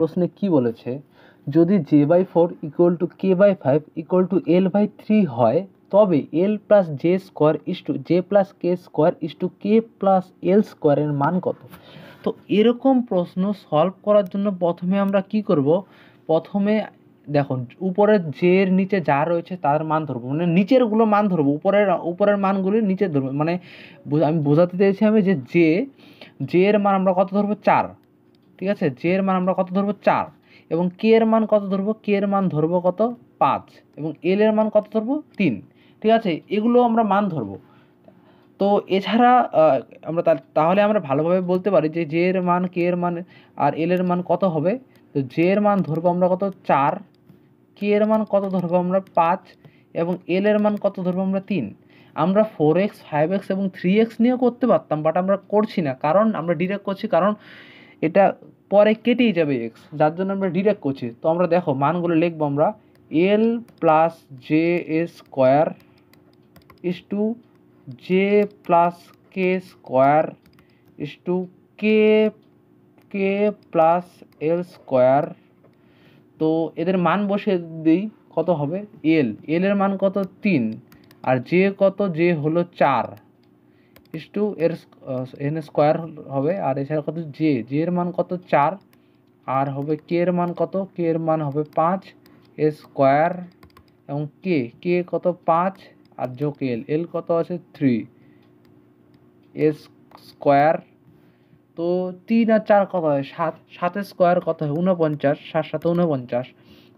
প্রশ্নে কি বলেছে, যদি j/4 equal to k/5 equal to l/3 হয়, তবে l plus J square is to J plus K square is to K plus L স্কোয়ারের মান কত? তো এরকম প্রশ্ন সলভ করার জন্য প্রথমে আমরা কি করব, প্রথমে দেখুন উপরের জে এর নিচে যা রয়েছে তার মান ধরবো, মানে নিচেরগুলো মান ধরবো, উপরের মানগুলি নিচে ধরবো, মানে আমি বোঝাতে চাইছি আমি যে জে এর মান আমরা কত ধরবো, 4। ঠিক আছে, জে এর মান আমরা কত ধরবো, 4। এবং কে এর মান কত ধরবো, কে এর মান ধরবো কত, 5। এবং এল এর মান কত ধরবো, 3। ঠিক আছে, এগুলো আমরা মান ধরবো। তো এছাড়া আমরা তাহলে আমরা ভালোভাবে বলতে পারি যে জে এর মান, কে এর মান আর এল এর মান কত হবে। তো জে এর মান ধরবো আমরা কত, 4। কে এর মান কত ধরবো আমরা, 5। এবং এল এর মান কত ধরবো আমরা, 3। আমরা 4x 5x এবং 3x নিয়েও করতে পারতাম, বাট আমরা করছি না, কারণ আমরা ডিরেক্ট করছি, কারণ এটা পরে কেটেই যাবে এক্স, যার জন্য আমরা ডিরেক্ট করছি। তো আমরা দেখো মানগুলো লিখবো আমরা, L plus J square is to J plus K square is to K K plus L square. তো এদের মান বসে দিই, কত হবে, এল এর মান কত, 3। আর জে কত, জে হলো 4 ইস টু এর এন স্কোয়ার হবে। আর এছাড়া কত, জে এর মান কত, 4। আর হবে কে এর মান কত, কে এর মান হবে 5 স্কোয়ার। এবং কে কত, 5। আর যোগ এল কত আছে, 3 স্কোয়ার। তো 3 আর 4 কত হয়, 7। 7 স্কোয়ার কত হয়, 49। 7 7 49।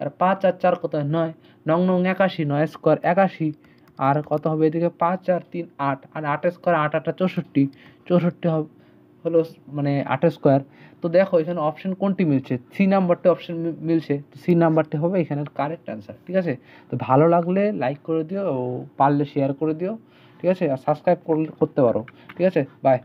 আর 5 আর 4 কত হয়, 9। 9 9 81। 9 স্কোয়ার 81। আর কত হবে এদিকে, 5 আর 3 8। আর 8 স্কোয়ার 8 8 64। 64 হলো মানে 8 স্কোয়ার। তো দেখো এখানে অপশন কোনটি মিলছে, সি নাম্বারটি অপশন মিলছে। তো সি নাম্বারটি হবে এখানের কারেক্ট অ্যান্সার। ঠিক আছে, তো ভালো লাগলে লাইক করে দিও ও পারলে শেয়ার করে দিও। ঠিক আছে, আর সাবস্ক্রাইব করতে পারো। ঠিক আছে, বাই।